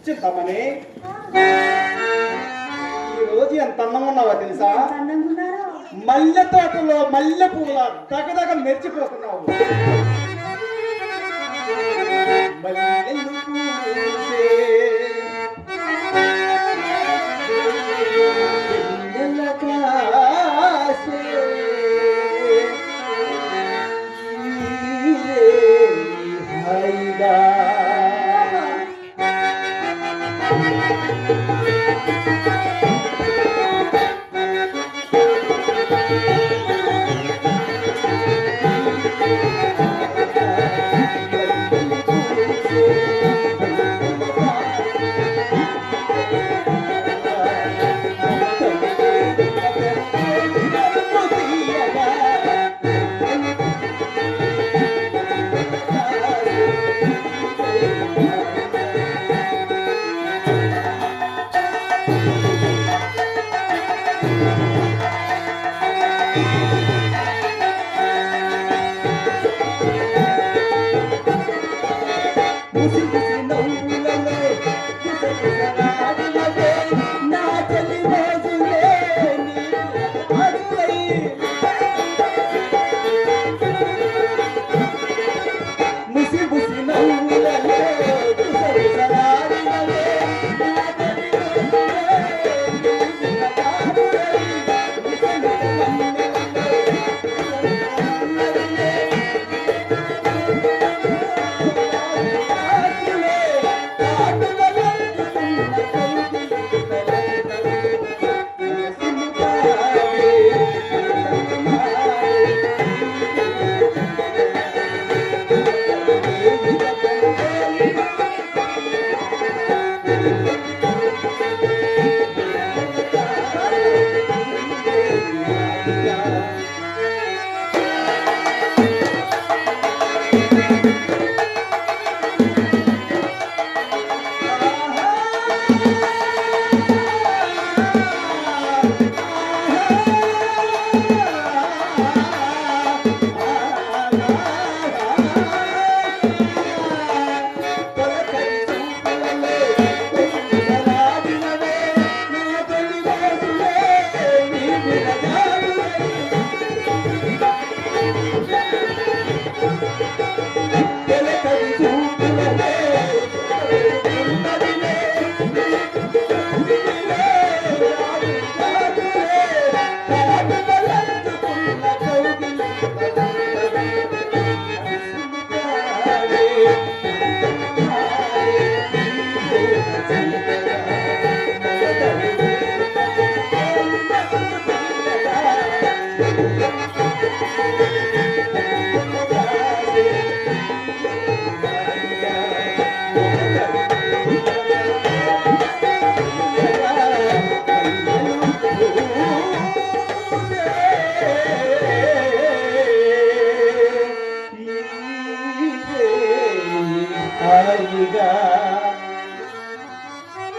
చింతమని ఈ రోజు ఎంత అందంగా ఉన్నావో తెలుసా? మల్లె తోటలో మల్లె పూల దగదగ మెరిచిపోతున్నావు. మల్లెలు పూసే వెన్నెల కాసే హాయిగా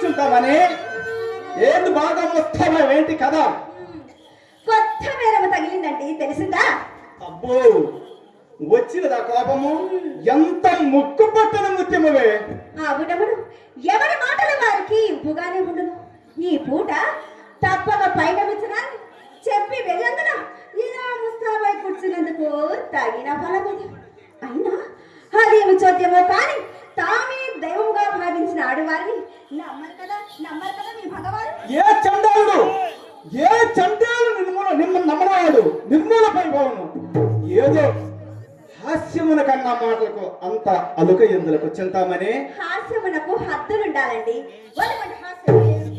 చింతామణి ఏంటి బాగా మొత్తం ఏంటి కదా కొత్త మేరమ తగిలిందండి తెలిసిందా? అబ్బో వచ్చినదా కోపము ఎంత ముక్కు పట్టణ ముత్యమువే. అవునవును, ఎవరి మాటలు వారికి ఇంపుగానే ఉండును. ఈ పూట తప్పక పైన విచ్చనాన్ని చెప్పి వెళ్ళందున ఇలా ముస్తాబై కూర్చున్నందుకు తగిన ఫలమిది. అయినా అదేమి చోద్యమో కానీ తామే దైవంగా భావించిన ఆడవారిని నమ్మరు కదా మీ భగవాన్. ఏ చండాలుడు నమ్మనాడు నిర్మూలపై పోవను. ఏదో హాస్యమున కన్నా మాటలకు అంత అలుక ఎందులకు చింతామని. హాస్యమునకు హద్దులుండాలండి.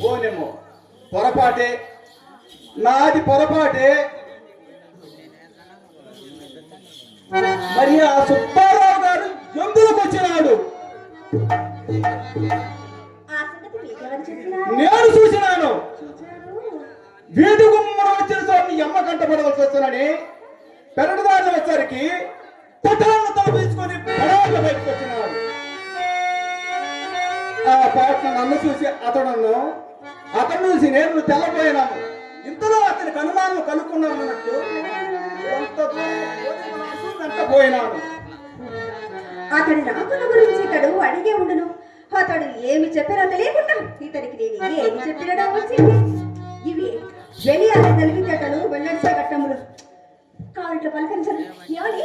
ఓనేమో పొరపాటే, నాది పొరపాటే. మరి ఆ సుబ్బారావు గారు ఎందులకు వచ్చినాడు? నేను చూసినాను. వీధి గుమ్మన వచ్చిన స్వామి అమ్మ కంటపడవలసి వస్తున్నాని పెరడుదారిన వచ్చరికి పటాలను తలపించుకొని పడాలను బయటకు వచ్చినాడు. ఆ పాటను నన్ను చూసి అతను చూసి నేను తెల్లపోయినాను. ఇంతలో అతనికి అనుమానం కనుక్కున్నాను అన్నట్టు పోయినాను. అతడి రాకుల గురించి ఇతడు అడిగే ఉండును. అతడు ఏమి చెప్పారో తెలియకుండా ఇతనికి నేను ఏమి చెప్పినడో వచ్చింది. ఇవి వెలియాలి తెలివితేటలు వెళ్ళడిసే ఘట్టములు కావిట్లో పలకరించదు. ఏమని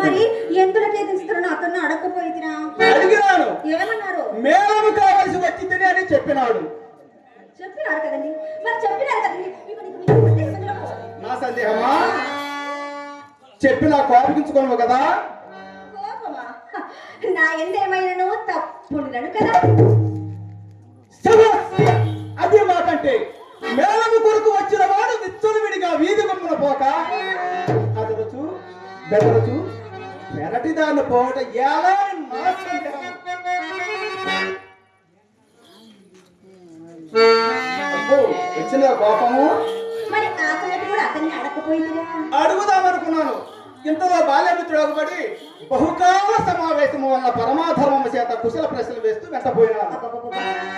మరి ఎందులకే తీసుకున్నా అతను అడగకపోయినా అడిగినాను. ఏమన్నారు? మేళము కావాల్సి వచ్చిందని అని చెప్పినాడు. చెప్పినారు కదండి, మరి చెప్పినారు కదండి. నా సందేహమా? చెప్పినా కోపగించుకోను కదా. కోపమా? నా ఎందేమైనను తప్పుండను కదా. అది మాకంటే మేళము కొరకు వచ్చిన వాడు విచ్చలవిడిగా వీధి గుమ్మన పోక అదరచు బెదరచు మెరటి దాన్ని పోవట ఎలా నా సందేహం. వచ్చిన కోపము మరి ఆ సంగతి కూడా అతన్ని అడగకపోయిందిరా. అడుగుదామనుకున్నాను. ఇంతలో బాల్యమిత్రుడు ఒకబడి బహుకాల సమావేశము వల్ల పరమాధర్మము చేత కుశల ప్రశ్నలు వేస్తూ వెంటపోయినాను.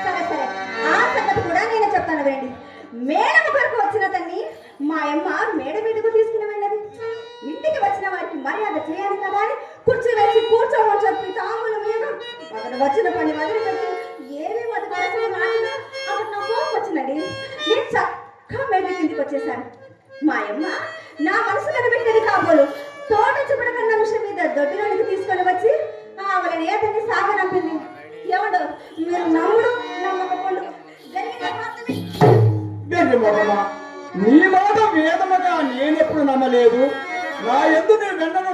సరే సరే, ఆ సంగతి కూడా నేను చెప్తాను వేండి. మేడము కొరకు వచ్చిన తన్ని మా అమ్మ మేడ మీదకు తీసుకుని వెళ్ళదు. ఇంటికి వచ్చిన వారికి మర్యాద చేయాలి కదా అని కుర్చీ వేసి కూర్చోమని చెప్పి తాముల మీద అతను వచ్చిన పని వదిలిపెట్టి ఏమేమి అది వరసలు రాలేదు. అప్పుడు నా కోపం వచ్చిందండి. నేను చక్కగా మేడ కిందికి వచ్చేసాను. మా అమ్మ నా మనసులో పెట్టేది కాబోలు తోట చుపడకన్న విషయం మీద దొడ్డిలోనికి తీసుకొని వచ్చి ఆవిడని ఏదని సాగనంపింది. ఎవడు మీరు నమ్ముడు నమ్మకపోండు నీ మాట వేదముగా నేనెప్పుడు నమ్మలేదు. నా ఎందు నీ వెంటను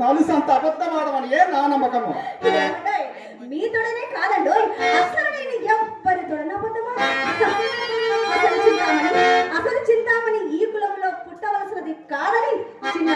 నలుసంత అబద్ధమాడమని ఏ నా నమ్మకము. మీతోడనే కాదండి, అసలు నేను ఎవ్వరి తోడనబద్ధమా. అసలు చింతామణి ఈ కులంలో పుట్టవలసినది కాదని చిన్న